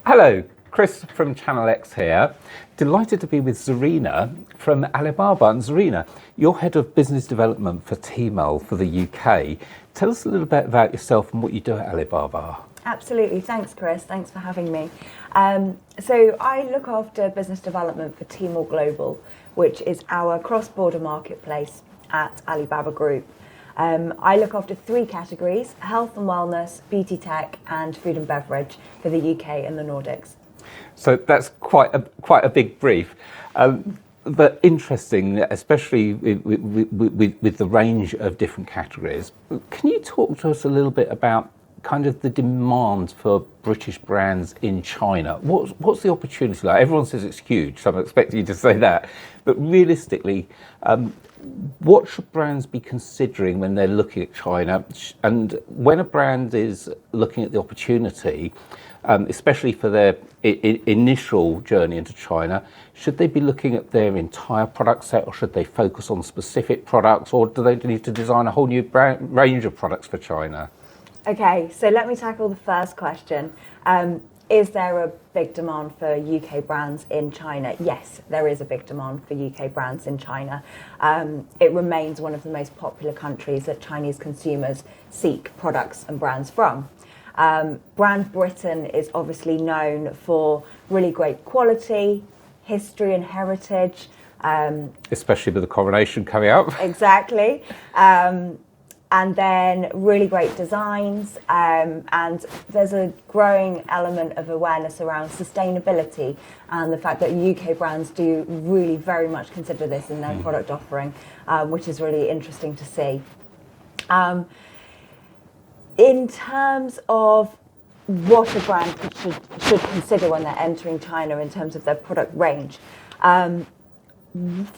Hello, Chris from Channel X here. Delighted to be with Zarina from Alibaba. And Zarina, you're Head of Business Development for Tmall for the UK. Tell us a little bit about yourself and what you do at Alibaba. Absolutely. Thanks, Chris. Thanks for having me. So I look after business development for Tmall Global, which is our cross-border marketplace at Alibaba Group. I look after three categories: health and wellness, beauty tech, and food and beverage for the UK and the Nordics. So that's quite a big brief, but interesting, especially with the range of different categories. Can you talk to us a little bit about kind of the demand for British brands in China? What's the opportunity like? Everyone says it's huge, so I'm expecting you to say that. But realistically, what should brands be considering when they're looking at China? And when a brand is looking at the opportunity, especially for their initial journey into China, should they be looking at their entire product set, or should they focus on specific products, or do they need to design a whole new range of products for China? Okay, so let me tackle the first question. Is there a big demand for UK brands in China? Yes, there is a big demand for UK brands in China. It remains one of the most popular countries that Chinese consumers seek products and brands from. Brand Britain is obviously known for really great quality, history and heritage. Especially with the coronation coming up. Exactly. And then really great designs, and there's a growing element of awareness around sustainability and the fact that UK brands do really very much consider this in their product offering, which is really interesting to see. In terms of what a brand should consider when they're entering China in terms of their product range,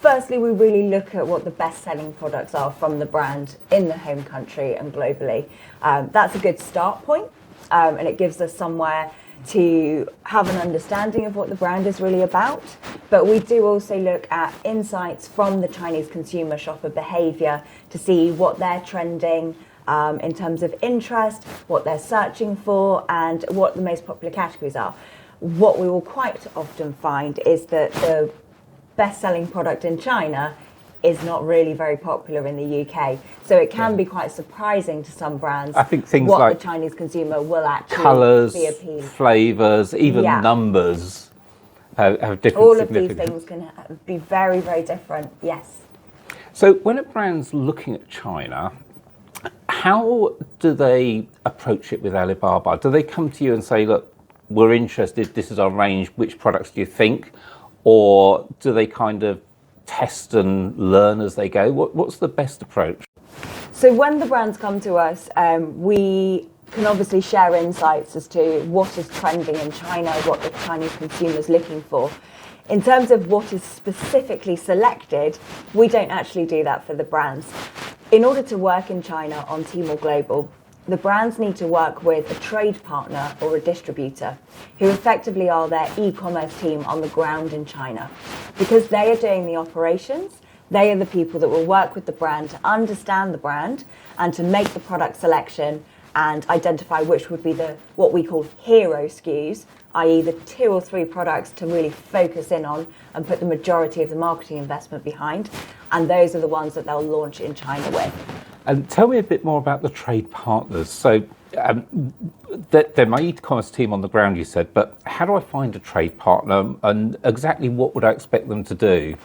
firstly, we really look at what the best-selling products are from the brand in the home country and globally. That's a good start point, and it gives us somewhere to have an understanding of what the brand is really about. But we do also look at insights from the Chinese consumer shopper behavior to see what they're trending in terms of interest, what they're searching for, and what the most popular categories are. What we will quite often find is that the best-selling product in China is not really very popular in the UK. So it can be quite surprising to some brands. I think things what like the Chinese consumer will actually colours, be appealing. flavours, even numbers have different All of these significance. things can be very, very different, yes. So when a brand's looking at China, how do they approach it with Alibaba? Do they come to you and say, look, we're interested, this is our range, which products do you think? Or do they kind of test and learn as they go? What's the best approach? So when the brands come to us, we can obviously share insights as to what is trending in China, what the Chinese consumer is looking for. In terms of what is specifically selected, we don't actually do that for the brands. In order to work in China on Tmall Global, the brands need to work with a trade partner or a distributor who effectively are their e-commerce team on the ground in China. Because they are doing the operations, they are the people that will work with the brand to understand the brand and to make the product selection and identify which would be what we call hero SKUs, i.e. the 2 or 3 products to really focus in on and put the majority of the marketing investment behind. And those are the ones that they'll launch in China with. And tell me a bit more about the trade partners. So they're my e-commerce team on the ground, you said, but how do I find a trade partner, and exactly what would I expect them to do?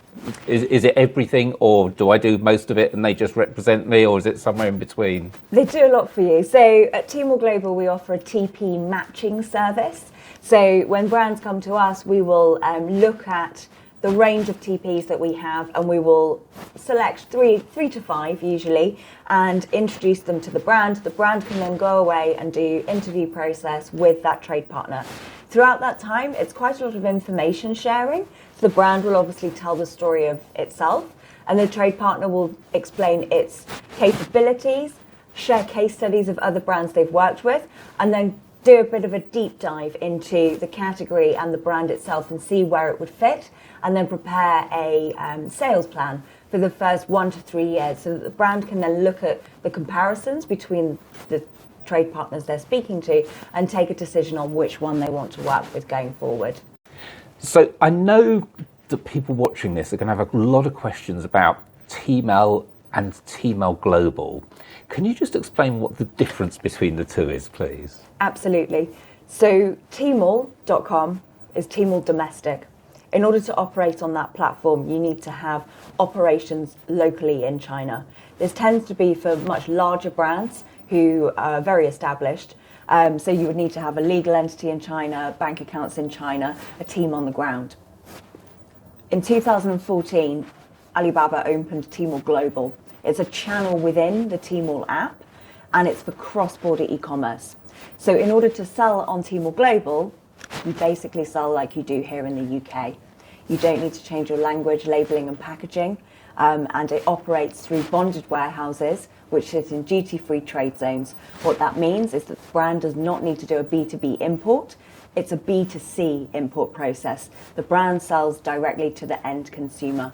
Is it everything, or do I do most of it and they just represent me, or is it somewhere in between? They do a lot for you. So at Tmall Global, we offer a TP matching service. So when brands come to us, we will look at the range of TPs that we have, and we will select three to 5 usually, and introduce them to the brand. The brand can then go away and do interview process with that trade partner. Throughout that time, it's quite a lot of information sharing. So the brand will obviously tell the story of itself, and the trade partner will explain its capabilities, share case studies of other brands they've worked with, and then do a bit of a deep dive into the category and the brand itself and see where it would fit, and then prepare a sales plan for the first 1 to 3 years so that the brand can then look at the comparisons between the trade partners they're speaking to and take a decision on which one they want to work with going forward. So I know that people watching this are going to have a lot of questions about Tmall and Tmall Global. Can you just explain what the difference between the two is, please? Absolutely. So Tmall.com is Tmall domestic. In order to operate on that platform, you need to have operations locally in China. This tends to be for much larger brands who are very established. So you would need to have a legal entity in China, bank accounts in China, a team on the ground. In 2014, Alibaba opened Tmall Global. It's a channel within the Tmall app, and it's for cross-border e-commerce. So in order to sell on Tmall Global, you basically sell like you do here in the UK. You don't need to change your language, labeling and packaging, and it operates through bonded warehouses, which sit in duty-free trade zones. What that means is that the brand does not need to do a B2B import. It's a B2C import process. The brand sells directly to the end consumer.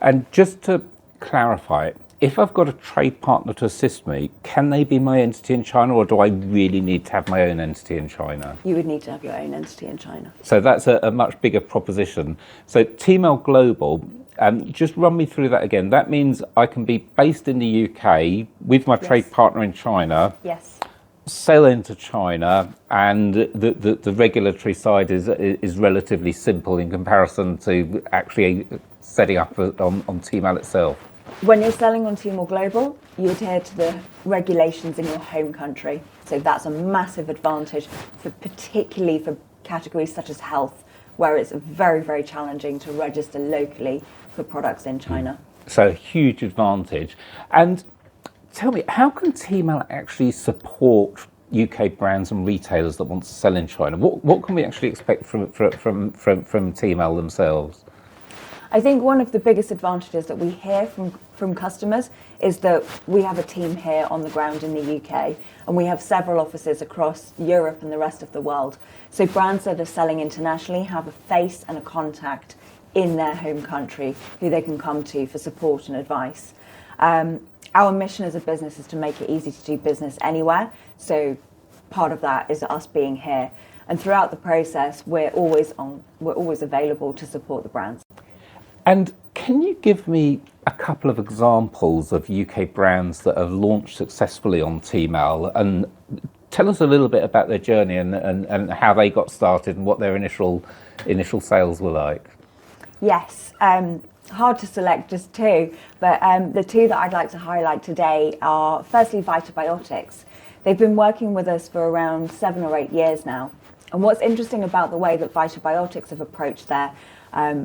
And just to clarify, if I've got a trade partner to assist me, can they be my entity in China, or do I really need to have my own entity in China? You would need to have your own entity in China. So that's a much bigger proposition. So Tmall Global, just run me through that again. That means I can be based in the UK with my trade partner in China. Yes. Sell into China, and the regulatory side is relatively simple in comparison to actually setting up on Tmall itself. When you're selling on Tmall Global, you adhere to the regulations in your home country. So that's a massive advantage, particularly for categories such as health, where it's very, very challenging to register locally for products in China. So a huge advantage. And tell me, how can Tmall actually support UK brands and retailers that want to sell in China? What can we actually expect from Tmall themselves? I think one of the biggest advantages that we hear from customers is that we have a team here on the ground in the UK, and we have several offices across Europe and the rest of the world. So brands that are selling internationally have a face and a contact in their home country who they can come to for support and advice. Our mission as a business is to make it easy to do business anywhere. So part of that is us being here. And throughout the process, we're always available to support the brands. And can you give me a couple of examples of UK brands that have launched successfully on Tmall, and tell us a little bit about their journey and how they got started and what their initial sales were like? Yes, hard to select just two, but the two that I'd like to highlight today are firstly Vitabiotics. They've been working with us for around 7 or 8 years now. And what's interesting about the way that Vitabiotics have approached their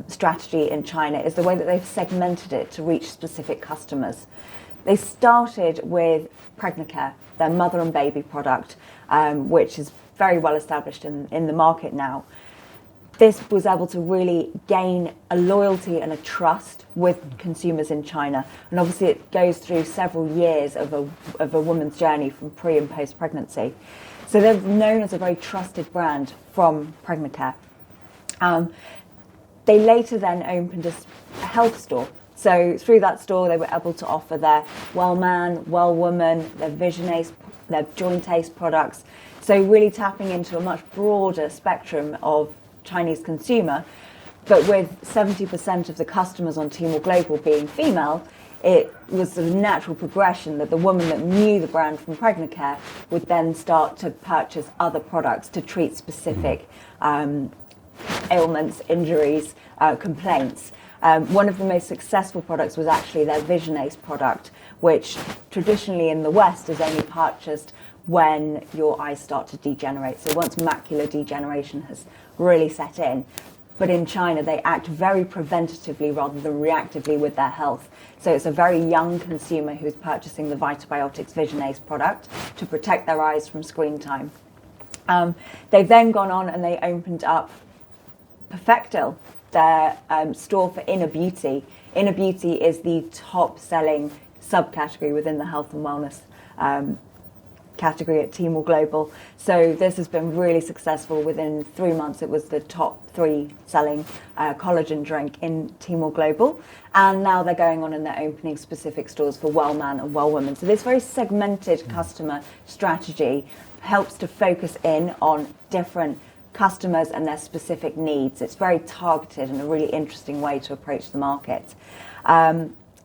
strategy in China is the way that they've segmented it to reach specific customers. They started with Pregnacare, their mother and baby product, which is very well established in the market now. This was able to really gain a loyalty and a trust with consumers in China. And obviously it goes through several years of a woman's journey from pre and post pregnancy. So they're known as a very trusted brand from Pregnacare. They later then opened a health store. So through that store, they were able to offer their Well Man, Well Woman, their Vision Ace, their Joint Ace products. So really tapping into a much broader spectrum of Chinese consumer. But with 70% of the customers on Tmall Global being female, it was a natural progression that the woman that knew the brand from Pregnacare would then start to purchase other products to treat specific ailments, injuries, complaints. One of the most successful products was actually their Vision Ace product, which traditionally in the West is only purchased when your eyes start to degenerate. So once macular degeneration has really set in. But in China, they act very preventatively rather than reactively with their health. So it's a very young consumer who's purchasing the Vitabiotics Vision Ace product to protect their eyes from screen time. They've then gone on and they opened up Perfectil, their store for inner beauty. Inner beauty is the top selling subcategory within the health and wellness category at Tmall Global. So this has been really successful. Within 3 months, it was the top 3 selling collagen drink in Tmall Global. And now they're going on and they're opening specific stores for Well Man and Well Woman. So this very segmented customer strategy helps to focus in on different customers and their specific needs. It's very targeted and a really interesting way to approach the market.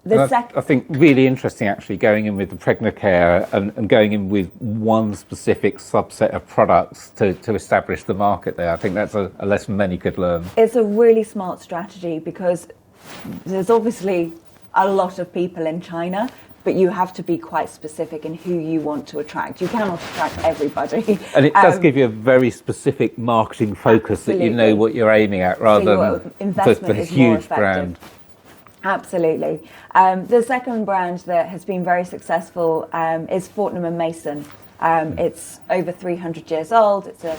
I think really interesting actually going in with the pregnant care and going in with one specific subset of products to establish the market there. I think that's a lesson many could learn. It's a really smart strategy because there's obviously a lot of people in China, but you have to be quite specific in who you want to attract. You cannot attract everybody. And it does give you a very specific marketing focus. Absolutely. That you know what you're aiming at rather than for a huge brand. Absolutely. The second brand that has been very successful is Fortnum & Mason. It's over 300 years old. It's a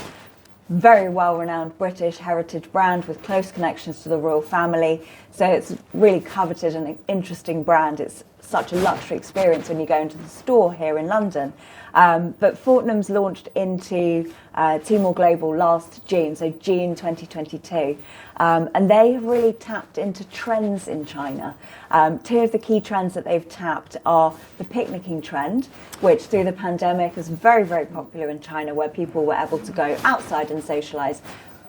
very well-renowned British heritage brand with close connections to the royal family. So it's really coveted and an interesting brand. It's such a luxury experience when you go into the store here in London. But Fortnum's launched into Tmall Global last June, so June 2022. And they have really tapped into trends in China. 2 of the key trends that they've tapped are the picnicking trend, which through the pandemic was very, very popular in China, where people were able to go outside and socialise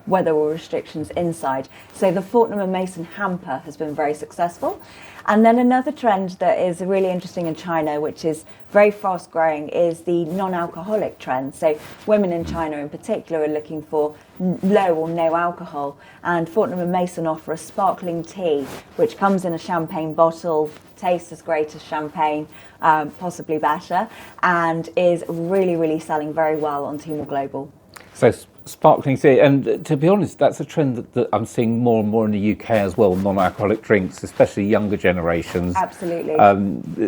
where there were restrictions inside. So the Fortnum & Mason hamper has been very successful. And then another trend that is really interesting in China, which is very fast growing, is the non-alcoholic trend. So women in China in particular are looking for low or no alcohol. And Fortnum & Mason offer a sparkling tea, which comes in a champagne bottle, tastes as great as champagne, possibly better, and is really, really selling very well on Tmall Global. So sparkling tea, and to be honest, that's a trend that I'm seeing more and more in the UK as well, non-alcoholic drinks, especially younger generations. Absolutely.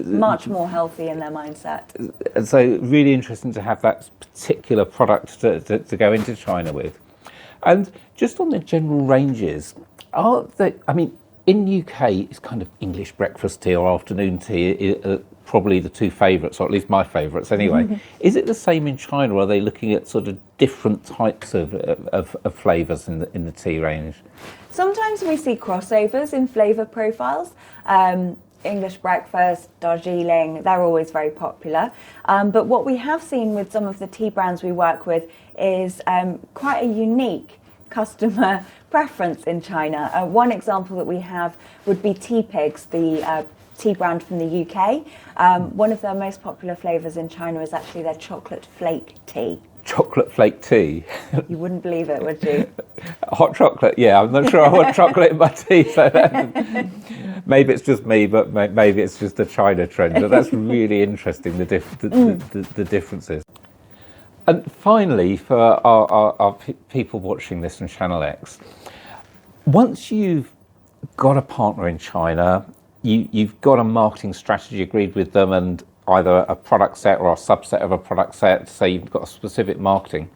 Much more healthy in their mindset. And so really interesting to have that particular product to go into China with. And just on the general ranges, in the UK, it's kind of English breakfast tea or afternoon tea, probably the 2 favourites, or at least my favourites anyway. Is it the same in China, or are they looking at sort of different types of flavours in the tea range? Sometimes we see crossovers in flavour profiles. English breakfast, Darjeeling, they're always very popular. But what we have seen with some of the tea brands we work with is quite a unique customer preference in China. One example that we have would be Tea Pigs, the tea brand from the UK. One of their most popular flavours in China is actually their chocolate flake tea. Chocolate flake tea? You wouldn't believe it, would you? Hot chocolate, yeah. I'm not sure I want chocolate in my tea. So maybe it's just me, but maybe it's just a China trend. But that's really interesting, the differences. And finally, for our people watching this on Channel X, once you've got a partner in China, you've got a marketing strategy agreed with them and either a product set or a subset of a product set, say you've got a specific marketing.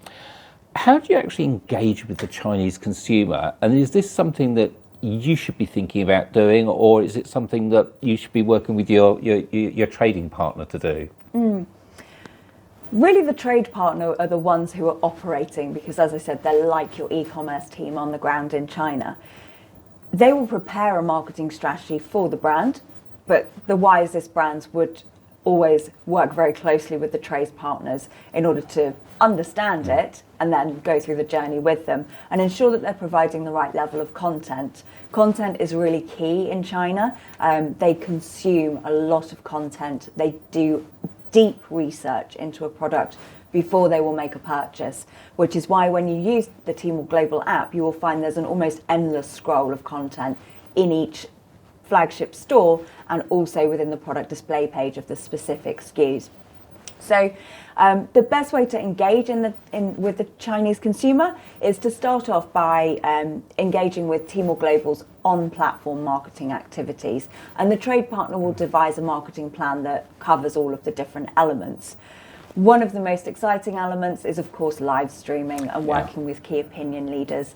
How do you actually engage with the Chinese consumer? And is this something that you should be thinking about doing, or is it something that you should be working with your trading partner to do? Really, the trade partner are the ones who are operating, because as I said, they're like your e-commerce team on the ground in China. They will prepare a marketing strategy for the brand, but the wisest brands would always work very closely with the trade partners in order to understand it and then go through the journey with them and ensure that they're providing the right level of content. Content is really key in China. They consume a lot of content. They do deep research into a product before they will make a purchase, which is why when you use the Tmall Global app, you will find there's an almost endless scroll of content in each flagship store and also within the product display page of the specific SKUs. So the best way to engage with the Chinese consumer is to start off by engaging with Tmall Global's on-platform marketing activities, and the trade partner will devise a marketing plan that covers all of the different elements. One of the most exciting elements is, of course, live streaming and working with key opinion leaders.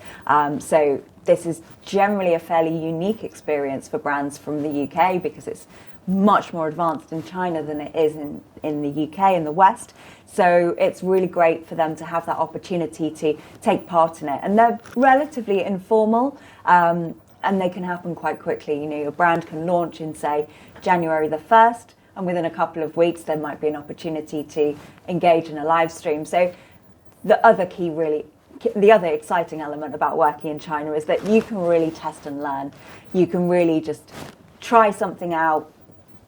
So this is generally a fairly unique experience for brands from the UK because it's much more advanced in China than it is in the UK, in the West. So it's really great for them to have that opportunity to take part in it. And they're relatively informal, and they can happen quite quickly. You know, your brand can launch in, say, January the 1st, and within a couple of weeks, there might be an opportunity to engage in a live stream. So the other exciting element about working in China is that you can really test and learn. You can really just try something out,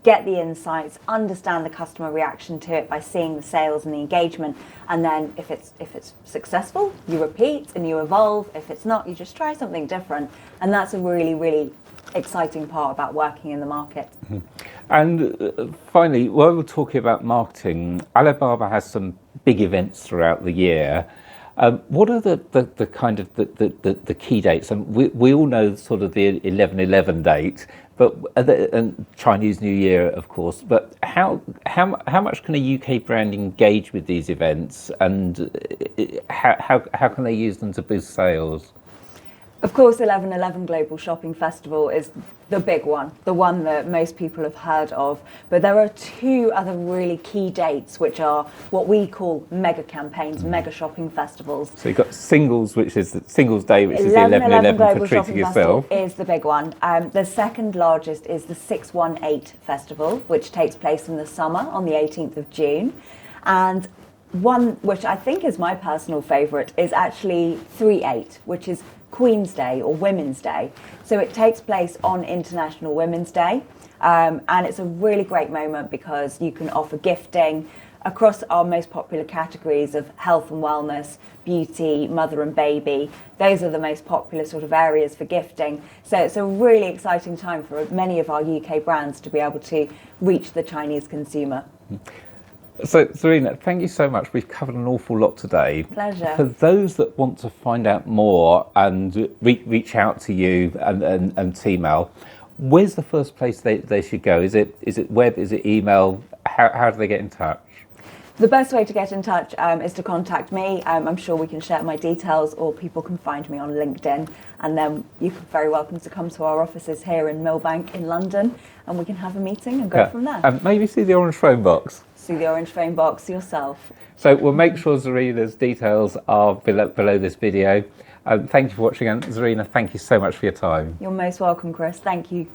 get the insights, understand the customer reaction to it by seeing the sales and the engagement, and then if it's successful, you repeat and you evolve. If it's not, you just try something different, and that's a really, really exciting part about working in the market. Mm-hmm. And finally, while we're talking about marketing, Alibaba has some big events throughout the year. What are the kind of the key dates? And we all know sort of the 11/11 date, but and Chinese New Year, of course. But how much can a UK brand engage with these events, and how can they use them to boost sales? Of course, 11/11 Global Shopping Festival is the big one, the one that most people have heard of. But there are two other really key dates, which are what we call mega campaigns, mega shopping festivals. So you've got Singles, which is the Singles Day, which is the 11/11 for treating yourself. Is the big one. The second largest is the 618 Festival, which takes place in the summer on the 18th of June. And one which I think is my personal favourite is actually 38, which is Queen's Day or Women's Day. So it takes place on International Women's Day, and it's a really great moment because you can offer gifting across our most popular categories of health and wellness, beauty, mother and baby. Those are the most popular sort of areas for gifting. So it's a really exciting time for many of our UK brands to be able to reach the Chinese consumer. So, Zarina, thank you so much. We've covered an awful lot today. Pleasure. For those that want to find out more and reach out to you and Tmall, where's the first place they should go? Is it web? Is it email? How do they get in touch? The best way to get in touch is to contact me. I'm sure we can share my details, or people can find me on LinkedIn, and then you're very welcome to come to our offices here in Millbank in London, and we can have a meeting and go from there. And maybe see the orange phone box. See the orange phone box yourself. So we'll make sure Zarina's details are below this video. Thank you for watching, and Zarina, thank you so much for your time. You're most welcome, Chris. Thank you.